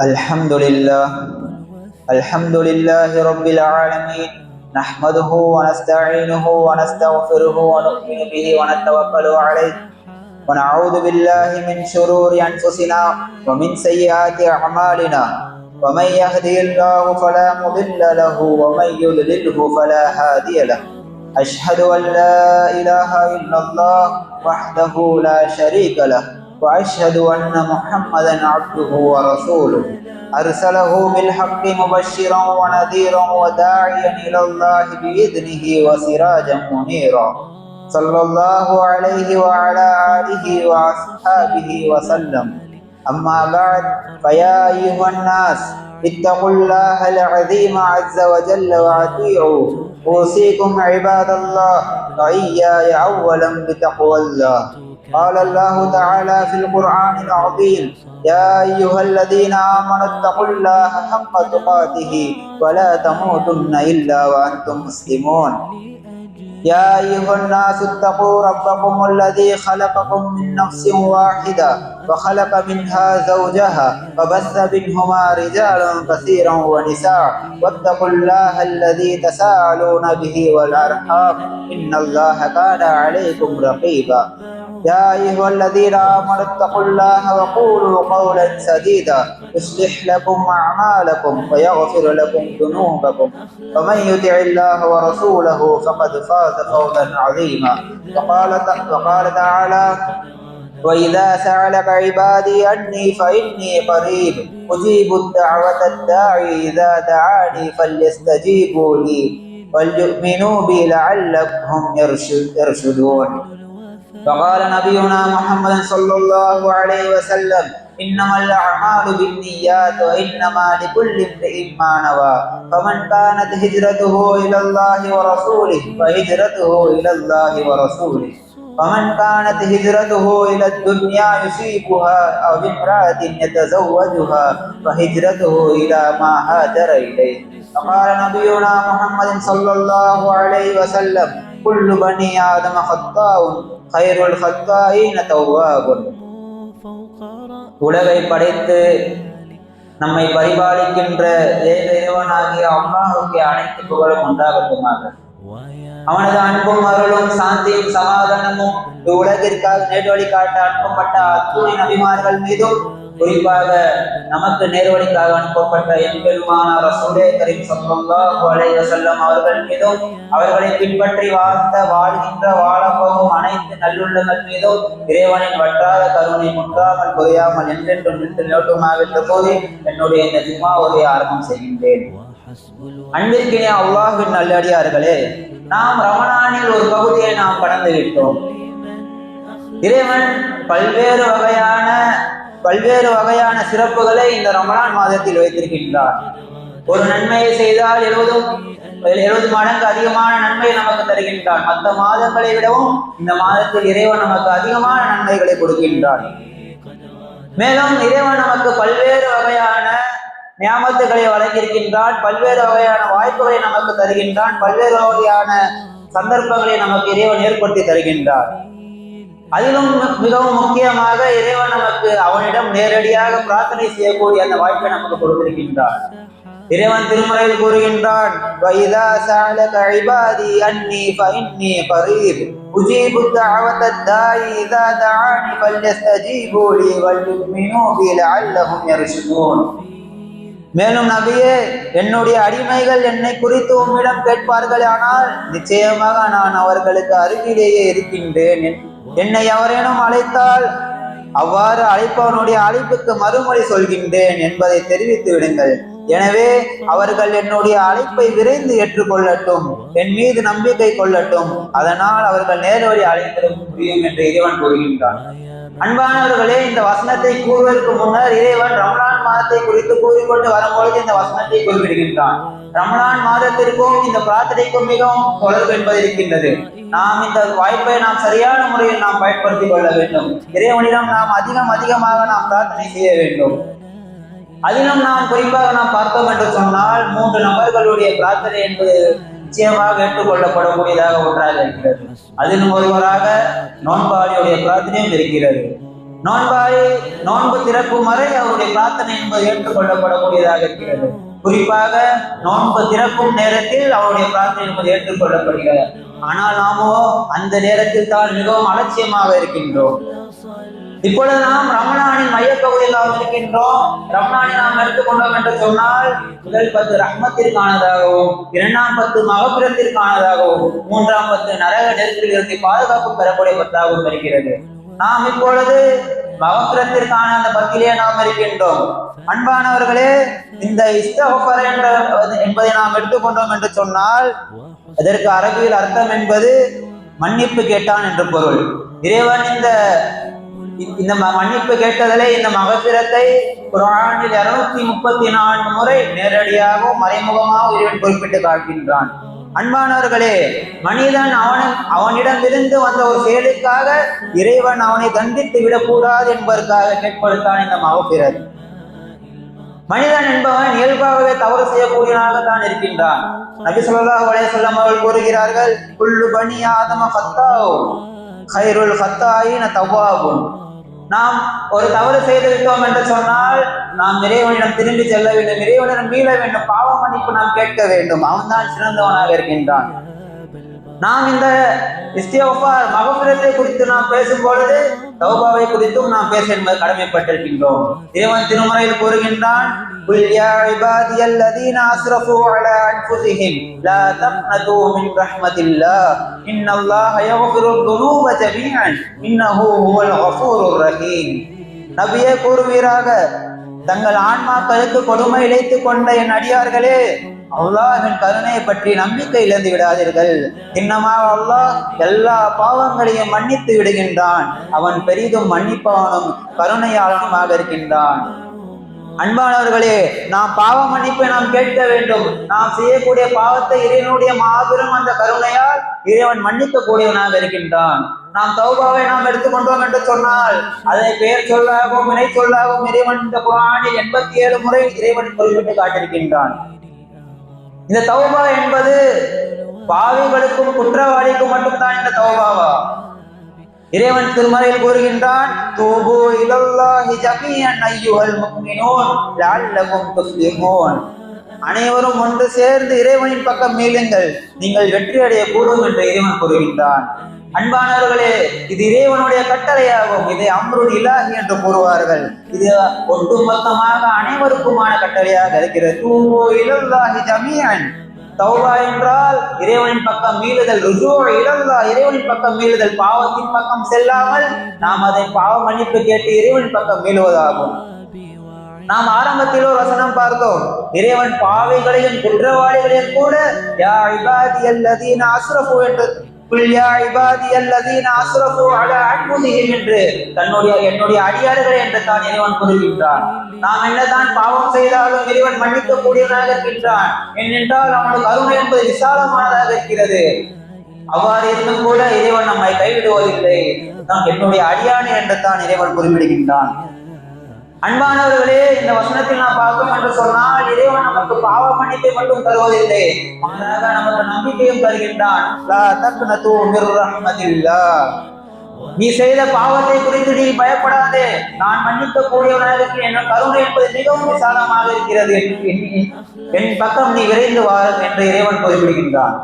الحمد لله الحمد لله رب العالمين نحمده ونستعينه ونستغفره ونؤمن به ونتوكل عليه ونعوذ بالله من شرور أنفسنا ومن سيئات أعمالنا ومن يهده الله فلا مضل له ومن يضلله فلا هادي له أشهد أن لا إله إلا الله وحده لا شريك له وأشهد أن محمدا عبده ورسوله أرسله بالحق مبشرا ونذيرا وداعيا إلى الله بإذنه وسراجا منيرا صلى الله عليه وعلى آله وأصحابه وسلم. أما بعد فيا أيها الناس اتقوا الله العظيم عز وجل وأطيعوه أوصيكم عباد الله وإياي أولا بتقوى الله. قال الله تعالى في القرآن العظيم: يا أيها الذين آمنوا اتقوا الله حق تقاته ولا تموتن إلا وأنتم مسلمون. يا أيها الناس اتقوا ربكم الذي خلقكم من نفس واحدة وخلق منها زوجها وبث منهما رجالا كثيرا ونساء واتقوا الله الذي تساءلون به والأرحام إن الله كان عليكم رقيبا. يا أيها الذين آمنوا اتقوا الله وقولوا قولا سديدا يصلح لكم أعمالكم ويغفر لكم ذنوبكم ومن يطع الله ورسوله فقد فاز فوزا عظيما. وقال تعالى: وإذا سألك عبادي عني فإني قريب أجيب الدعوة الداعي إذا دعاني فليستجيبوا لي وليؤمنوا بي لعلهم يرشدون. فقال نبينا محمد صلى الله عليه وسلم: إنما الأعمال بالنيات وإنما لكل امرئ ما نوى فمن كانت هجرته إلى الله ورسوله فهجرته إلى الله ورسوله ومن كانت هجرته إلى الدنيا يصيبها أو امرأة يتزوجها فهجرته إلى ما هاجر إليه. فقال نبينا محمد صلى الله عليه وسلم: كل بني آدم خطاء خير الخطائين تواب. உலகை படைத்து நம்மை பரிபாலிக்கின்ற ஏக இறைவனாகிய அல்லாஹ்வுக்கு அனைத்து புகழும் உண்டாகட்டுமாக. அவனது அன்பும் அருளும் சாந்தியும் சமாதானமும் உலகிற்காக நேர்வழி காட்ட அனுப்பப்பட்ட அத்துணை நபிமார்கள் மீதும், குறிப்பாக நமக்கு நேர்வழிக்காக அனுப்பப்பட்ட எம்பெருமானார் ரசூலே கரீம் ஸல்லல்லாஹு அலைஹி வஸல்லம் அவர்கள் மீதும், அவர்களை பின்பற்றி வாழ்கின்ற வாழப்போகும் அனைத்து நல்லுள்ளங்கள் மீதும் இறைவனின் வற்றாத கருணை முற்றாமல் குறையாமல் என்றென்றும் நின்று நிலவுமாக என்ற போது என்னுடைய இந்த ஜும்மா உரையை ஆரம்பம் செய்கின்றேன். அன்பிற்கினிய அல்லாஹ்வின் நல்லடியார்களே, நாம் ரமலானில் ஒரு பகுதியை நாம் கடந்து விட்டோம். இறைவன் பல்வேறு வகையான சிறப்புகளை இந்த ரமலான் மாதத்தில் வைத்திருக்கின்றார். ஒரு நன்மையை செய்தால் 70 மடங்கு அதிகமான நன்மை நமக்கு தருகின்றான். மற்ற மாதங்களை விடவும் இந்த மாதத்தில் இறைவன் நமக்கு அதிகமான நன்மைகளை கொடுக்கின்றான். மேலும் இறைவன் நமக்கு பல்வேறு வகையான நியாமத்துகளை வழங்கியிருக்கின்றான். பல்வேறு வகையான வாய்ப்புகளை நமக்கு தருகின்றான். பல்வேறு வகையான சந்தர்ப்பங்களை நமக்கு இறைவன் ஏற்படுத்தி தருகின்றான். அதிலும் மிகவும் முக்கியமாக இறைவன் நமக்கு அவனிடம் நேரடியாக பிரார்த்தனை செய்யக்கூடிய அந்த வாய்ப்பை நமக்கு கொடுத்திருக்கின்றான். இறைவன் திருமறையில் கூறுகின்றான்: وَإِذَا سَأَلَكَ عِبَادِي أَنِّي فَإِنِّي قَرِيبٌ أُجِيبُ الدَّعْوَةَ الدَّاعِ إِذَا دَعَانِ فَلْيَسْتَجِيبُوا لِي وَلْيُؤْمِنُوا بِي لَعَلَّهُمْ يَرْشُدُونَ. மேலும் நபியே, என்னுடைய அடிமைகள் என்னை குறித்து உம்மிடம் கேட்பார்கள், ஆனால் நிச்சயமாக நான் அவர்களுக்கு அருகிலேயே இருக்கின்றேன். என்னை எவரேனும் அழைத்தால் அவ்வாறு அழைப்பவனுடைய அழைப்புக்கு மறுமொழி சொல்கின்றேன் என்பதை தெரிவித்து விடுங்கள். எனவே அவர்கள் என்னுடைய அழைப்பை விரைந்து ஏற்றுக்கொள்ளட்டும், என் மீது நம்பிக்கை கொள்ளட்டும், அதனால் அவர்கள் நேர்வழி அழைத்திட முடியும் என்று இறைவன் கூறுகின்றான். அன்பானவர்களே, இந்த வசனத்தை கூறுவதற்கு முன்னர் இறைவன் ரமலான் மாதத்தை குறித்து கூறிக்கொண்டு வரும்பொழுது இந்த வசனத்தை குறிப்பிடுகின்றான். ரமலான் மாதத்திற்கும் இந்த பிரார்த்தனைக்கும் மிகவும் தொடர்பு என்பது இருக்கின்றது. நாம் இந்த வாய்ப்பை நாம் சரியான முறையில் நாம் பயன்படுத்திக் கொள்ள வேண்டும். இறைவனிடம் நாம் அதிகமாக நாம் பிரார்த்தனை செய்ய வேண்டும். அதிலும் நாம் குறிப்பாக நாம் பார்த்தோம் என்று சொன்னால் 3 நபர்களுடைய பிரார்த்தனை என்பது நிச்சயமாக ஏற்றுக்கொள்ளப்படக்கூடியதாக ஒன்றாக இருக்கிறது. அதிலும் ஒருவராக நோன்பாளியுடைய பிரார்த்தனையும் இருக்கிறது. நோன்பு திறக்கும் வரை அவருடைய பிரார்த்தனை என்பது ஏற்றுக்கொள்ளப்படக்கூடியதாக இருக்கிறது. குறிப்பாக நோன்பு திறக்கும் நேரத்தில் அவருடைய பிரார்த்தனை என்பது ஏற்றுக்கொள்ளப்படுகிறது. ஆனால் நாமோ அந்த நேரத்தில் தான் மிகவும் அலட்சியமாக இருக்கின்றோம். இப்பொழுது நாம் ரமலானின் மையப்பகுதியில் இருக்கின்றோம். ரமலானை நாம் எடுத்துக்கொண்டோம் என்று சொன்னால் முதல் 10 ரஹ்மத்திற்கானதாகவும், 2ஆம் 10 மகபிரத்திற்கானதாகவும், 3ஆம் 10 நரக நெருப்பிலிருந்து பாதுகாப்பு பெறக்கூடிய 10ஆகவும் இருக்கிறது. நாம் இப்பொழுது மகபிரத்திற்கான அந்த 10லே நாம் இருக்கின்றோம். அன்பானவர்களே, இந்த இஸ்திக்ஃபார் என்பதை நாம் எடுத்துக்கொண்டோம் என்று சொன்னால் அதற்கு அரபியில் அர்த்தம் என்பது மன்னிப்பு கேட்டான் என்று பொருள். இறைவன் இந்த மன்னிப்பு கேட்டதிலே இந்த மகபிரத்தை குர்ஆனில் 234 முறை நேரடியாகவும் மறைமுகமாக இறைவன் குறிப்பிட்டு காட்டுகின்றான். அன்பானவர்களே, மனிதன் அவனிடமிருந்து வந்த ஒரு செயலுக்காக இறைவன் அவனை தண்டித்து விடக்கூடாது என்பதற்காக கேட்பதற்கான இந்த மகபிரத். மனிதன் என்பவன் இயல்பாகவே தவறு செய்யக்கூடியவனாகத்தான் இருக்கின்றான். நபி ஸல்லல்லாஹு அலைஹி வஸல்லம் அவர்கள் கூறுகிறார்கள், குல்லு பனி ஆதம கத்தாஉ கைருல் கத்தாயின தவ்வாபுன். நாம் ஒரு தவறு செய்து விட்டோம் என்று சொன்னால் நாம் இறைவனிடம் திரும்பி செல்ல வேண்டும், இறைவனிடம் மீள வேண்டும், பாவ மன்னிப்பு நாம் கேட்க வேண்டும். அவன் தான் சிறந்தவனாக இருக்கின்றான். நாம் இந்த இஸ்திக்ஃபார் மகபிரத்தை குறித்து நாம் பேசும் பொழுது தௌபாவை குறித்தும் நாம் பேச என்பது கடமைப்பட்டிருக்கின்றோம். இறைவன் திருமறையில் கூறுகின்றான், குல் யா இபாதியல்லதீன அஸ்ரஃபு அலா அன்ஃபுஸிஹிம் லா தக்னது மின் ரஹ்மத்தில்லாஹ் இன்னல்லாஹ யக்ஃபிருல் துனூப ஜமீஅன் இன்னஹு ஹுவல் கஃபூருர் ரஹீம். நபியே கூறுவீராக, தங்கள் ஆன்மாக்களுக்கு கொடுமை இழைத்துக் கொண்ட என் அடியார்களே, அல்லாஹ்வின் கருணையை பற்றி நம்பிக்கை இழந்து விடாதீர்கள். இன்னமாக அல்லாஹ் எல்லா பாவங்களையும் மன்னித்து விடுகின்றான். அவன் பெரிதும் மன்னிப்பவனும் கருணையாளனுமாக இருக்கின்றான். அன்பானவர்களே, நாம் பாவ மன்னிப்பை நாம் கேட்க வேண்டும். நாம் செய்யக்கூடிய பாவத்தை இறைவனுடைய மாபெரும் அந்த கருணையால் இறைவன் மன்னிக்க கூடியவனாக இருக்கின்றான். நாம் தௌபாவை நாம் எடுத்துக்கொண்டோம் என்று சொன்னால் அதை பெயர் சொல்லாகவும் வினை சொல்லாகவும் இறைவன் இந்த குர்ஆனில் 87 முறை இறைவன் குறிப்பிட்டு காட்டியிருக்கின்றான். இந்த தௌபா என்பது பாவிகளுக்கும் குற்றவாளிக்கும் மட்டும்தான் இந்த தௌபாவா? இறைவன் திருமறையில் கூறுகின்றான், தூபு இலல்லாஹி ஜமீஅன் அய்யுஹல் முஃமினூன் லஅல்லகும் துஃப்லிஹூன். அனைவரும் ஒன்று சேர்ந்து இறைவனின் பக்கம் மீளுங்கள், நீங்கள் வெற்றி அடைய கூடும் என்று இறைவன் கூறுகின்றான். அன்பானவர்களே, இது இறைவனுடைய கட்டளையாகும். இதை அம்ருல் இலாஹி என்று கூறுவார்கள். இது ஒட்டுமொத்தமாக அனைவருக்குமான கட்டளையாக இருக்கிறது. தூபு இலல்லாஹி ஜமீஅன். தௌபா என்றால் இறைவனின் பக்கம் மீளுதல். ருஜூ இலல்லாஹ், இறைவனின் பக்கம் மீளுதல். பாவத்தின் பக்கம் செல்லாமல் நாம் அதை பாவ மன்னிப்பு கேட்டு இறைவனின் பக்கம் மீளுவதாகும். நாம் ஆரம்பத்தில் ஒரு வசனம் பார்த்தோம். இறைவன் பாவிகளையும் குற்றவாளிகளையும் கூட யா இபாதியல்லதீன அஸ்ரஃபு என்று என்று என்னுடைய அடியாறுகளை என்று தான் இறைவன் கூறுகின்றான். நாம் என்னதான் பாவம் செய்தாலும் இறைவன் மன்னிக்க கூடியவனாக இருக்கின்றான். ஏனென்றால் அவனது கருணை என்பது விசாலமானதாக இருக்கிறது. அவ்வாறு இருந்தும் கூட இறைவன் நம்மை கைவிடுவதில்லை. நாம் என்னுடைய அடியானை என்று தான் இறைவன் குறிப்பிடுகின்றான். அன்பானவர்களே, இந்த வசனத்தில் நாம் பார்ப்போம் என்று சொன்னால் இறைவன் நமக்கு பாவ மன்னிப்பை மட்டும் தருவதில்லை, மாறாக நமக்கு நம்பிக்கையும் தருகின்றான். லா தக்னது மிர் ரஹ்மத்தில்லாஹ். நீ செய்த பாவத்தை குறித்து நீ பயப்படாதே, நான் மன்னிக்க கூடியவனாக இருக்கிறேன். என் கருணை என்பது மிகவும் விசாலமாக இருக்கிறது. என் பக்கம் நீ விரைந்து வா என்று இறைவன் குறிப்பிடுகின்றான்.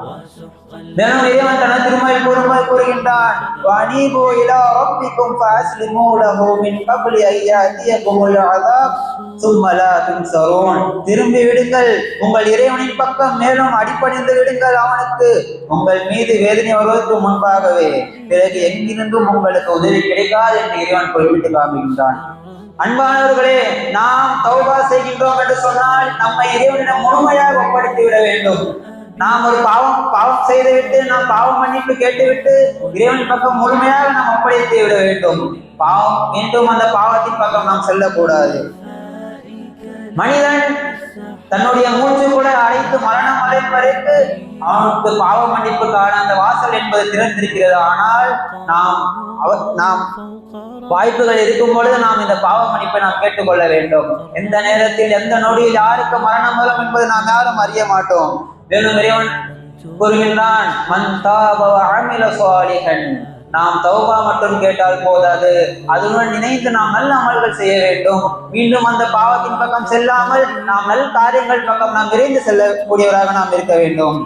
தினம் இறைவன் தன திருமறையில் கூறுகின்றான், வஅனீபு இலா ரப்பிக்கும் ஃபஅஸ்லிமூ லஹு மின் கப்லி அய்யாதியகுமுல் அஸாப் சும்ம லா துன்ஸரூன். திரும்பி விடுங்கள், உங்கள் இறைவனின் பக்கம் மேலும் அடிபணிந்து விடுங்கள் அவனுக்கு, உங்கள் மீது வேதனை வருவதற்கு முன்பாகவே, பிறகு எங்கிருந்தும் உங்களுக்கு உதவி கிடைக்காது என்று இறைவன் குறிப்பிட்டு காண்பிக்கின்றான். அன்பானவர்களே, நாம் தௌபா செய்கின்றோம் என்று சொன்னால் நம்மை இறைவனிடம் முழுமையாக ஒப்படைத்து விட வேண்டும். நாம் ஒரு பாவம் செய்துவிட்டு நாம் பாவ மன்னிப்பு கேட்டுவிட்டு இறைவனின் பக்கம் முழுமையாக நாம் ஒப்படைத்து விட வேண்டும். பாவம் மீண்டும் அந்த பாவத்தின் பக்கம் நாம் செல்லக்கூடாது. மனிதன் தன்னுடைய மூச்சு கூட அழைத்து மரணம் அடையும் வரைக்கு அவனுக்கு பாவ மன்னிப்புக்கான அந்த வாசல் என்பது திறந்திருக்கிறது. ஆனால் நாம் வாய்ப்புகள் இருக்கும் பொழுது நாம் இந்த பாவ மன்னிப்பை நாம் கேட்டுக்கொள்ள வேண்டும். எந்த நேரத்தில் எந்த நொடியில் யாருக்கு மரணம் வரும் என்பது நாம் யாரும் அறிய மாட்டோம். மேலும் இறைவன் கூறுகின்றான், மன் தாப வ அமில சாலிஹன், நாம் தௌபா மட்டும் கேட்டால் போதாது, அதுடன் நினைத்து நாம் நல்ல அமல்கள் செய்ய வேண்டும். மீண்டும் அந்த பாவத்தின் பக்கம் செல்லாமல் நாம் நல்ல காரியங்கள் பக்கம் நாம் விரைந்து செல்லக்கூடியவராக நாம் இருக்க வேண்டும்.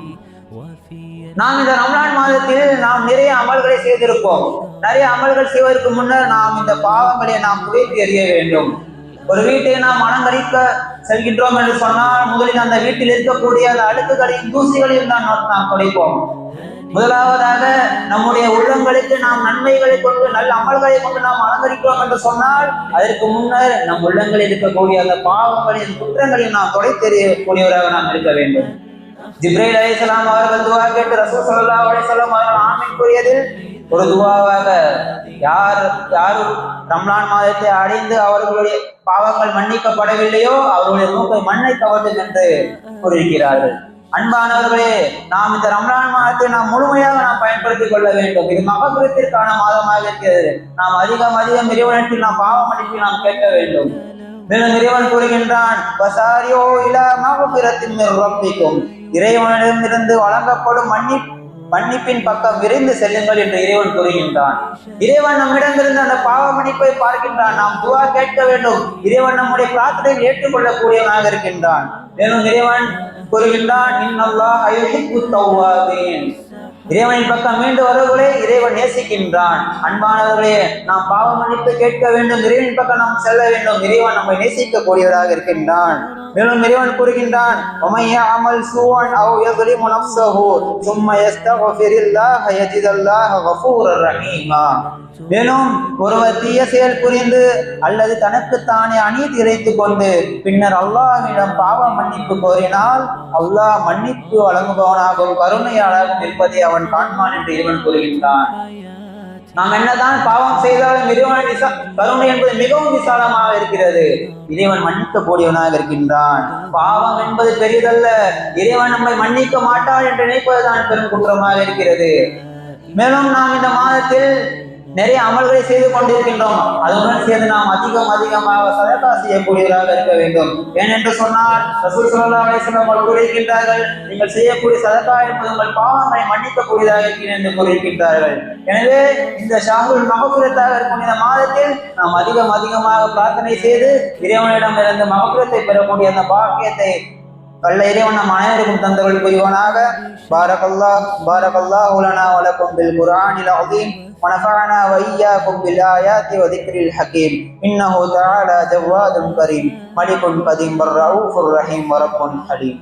நாம் இந்த ரமலான் மாதத்தில் நாம் நிறைய அமல்களை செய்திருப்போம். நிறைய அமல்கள் செய்வதற்கு முன்னர் நாம் இந்த பாவங்களை நாம் குறைத்து எறிய வேண்டும். ஒரு வீட்டை நாம் அலங்கரிக்க செல்கின்றோம் என்று சொன்னால் முதலில் அந்த வீட்டில் இருக்கக்கூடிய அந்த அழுக்குகளையும் தூசிகளையும் தான் நாம் குறைப்போம். முதலாவதாக நம்முடைய உள்ளங்களுக்கு நாம் நன்மைகளை கொண்டு நல்ல அமல்களை கொண்டு நாம் அலங்கரிக்கிறோம் என்று சொன்னால் அதற்கு முன்னர் நம் உள்ளங்களில் இருக்கக்கூடிய அந்த பாவங்களையும் குற்றங்களையும் நாம் தொலைத்தெறியக்கூடியவராக நாம் இருக்க வேண்டும். ஜிப்ரீல் அலைஹிஸ்ஸலாம் அவர்கள் துஆ கேட்டு ரசூல் ஸல்லல்லாஹு அலைஹி வஸல்லம் அவர்கள் ஆமீன் கூறியதில் ஒரு துஆவாக யார் ரமலான் மாதத்தை அடைந்து அவர்களுடைய பாவங்கள் மன்னிக்கப்படவில்லையோ அவர்களுடைய மூக்கை மண்ணை கவட்டும் என்று கூறியிருக்கிறார்கள். அன்பானவர்களே, நாம் இந்த ரமலான் மாதத்தை நாம் முழுமையாக நாம் பயன்படுத்திக் கொள்ள வேண்டும். இது மகபிரத்திற்கான மாதமாக இருக்கிறது. நாம் அதிகம் இறைவனிடத்தில் நாம் பாவ மன்னிப்பு நாம் கேட்க வேண்டும். மேலும் இறைவன் கூறுகின்றான், வசாரியோ இலா மக்ஃபிரத்தின் மிர் ரப்பிக்கும், இறைவனிடமிருந்து வழங்கப்படும் மன்னிப்பின் பக்கம் விரைந்து செல்லுங்கள் என்று இறைவன் கூறுகின்றான். இறைவன் நம்மிடமிருந்து அந்த பாவ மன்னிப்பை பார்க்கின்றான். நாம் துஆ கேட்க வேண்டும். இறைவன் நம்முடைய பிரார்த்தனையை ஏற்றுக்கொள்ளக்கூடியவனாக இருக்கின்றான். மேலும் இறைவன் கூறுகின்றான், இன்னல்லாஹ யுஹிப்புத் தவ்வாபீன், இறைவனின் பக்கம் மீண்டு வருவதை இறைவன் நேசிக்கின்றான். அன்பானவர்களே, நாம் பாவ மன்னிப்பு கேட்க வேண்டும், இறைவனின் பக்கம் நாம் செல்ல வேண்டும். இறைவன் நம்மை நேசிக்கக்கூடியவராக இருக்கின்றான். மேலும் இறைவன் கூறுகின்றான், வமையஅமல் சூஅன் அவ் யஸ்லிமு நஃப்ஸஹு சும்ம யஸ்தக்ஃபிருல்லாஹ யஜிதல்லாஹ கஃபூரர் ரஹீமா. மேலும் ஒருவர் தீய செயல் புரிந்து அல்லது தனக்குத்தானே அநீதி இழைத்துக் கொண்டு பின்னர் அல்லாஹ்விடம் பாவ மன்னிப்பு கோரினால் அல்லாஹ் மன்னிப்பு வழங்குபவனாகவும் கருணையாளராகவும் இருப்பதை அவன் காண்பான் என்று இறைவன் கூறுகின்றான். நாம் என்னதான் பாவம் செய்தாலும் இறைவனின் கருணை என்பது மிகவும் விசாலமாக இருக்கிறது. இறைவன் மன்னிக்க கூடியவனாக இருக்கின்றான். பாவம் என்பது பெரிதல்ல, இறைவன் நம்மை மன்னிக்க மாட்டான் என்று நினைப்பதுதான் பெரும் குற்றமாக இருக்கிறது. மேலும் நாம் இந்த மாதத்தில் நிறைய அமல்களை செய்து கொண்டிருக்கின்றோம். அதுடன் சேர்ந்து நாம் அதிகமாக சதகா செய்யக்கூடியவராக இருக்க வேண்டும். ஏனென்று சொன்னால் ரசூல் ஸல்லல்லாஹு அலைஹி வஸல்லம் கூறியிருக்கின்றார்கள், நீங்கள் செய்யக்கூடிய சதகா என்பது உங்கள் பாவங்களை மன்னிக்கக்கூடியதாக இருக்கிறது என்று கூறியிருக்கின்றார்கள். எனவே இந்த ஷஹ்ருல் மக்ஃபிரத்தாக இருக்கும் இந்த மாதத்தில் நாம் அதிகமாக பிரார்த்தனை செய்து இறைவனிடமிருந்து மக்ஃபிரத்தை பெறக்கூடிய அந்த பாக்கியத்தை வல்ல இறைவன் நம் அனைவருக்கும் தந்தருள் புரிவானாக. பாரக்கல்லாஹு லனா வ லக்கும் பில் குர்ஆனில் அஸீம் ونفعنا وإياكم بالآيات وذكر الحكيم إنه تعالى جواد كريم ملك قديم الرؤوف الرحيم ورب حليم.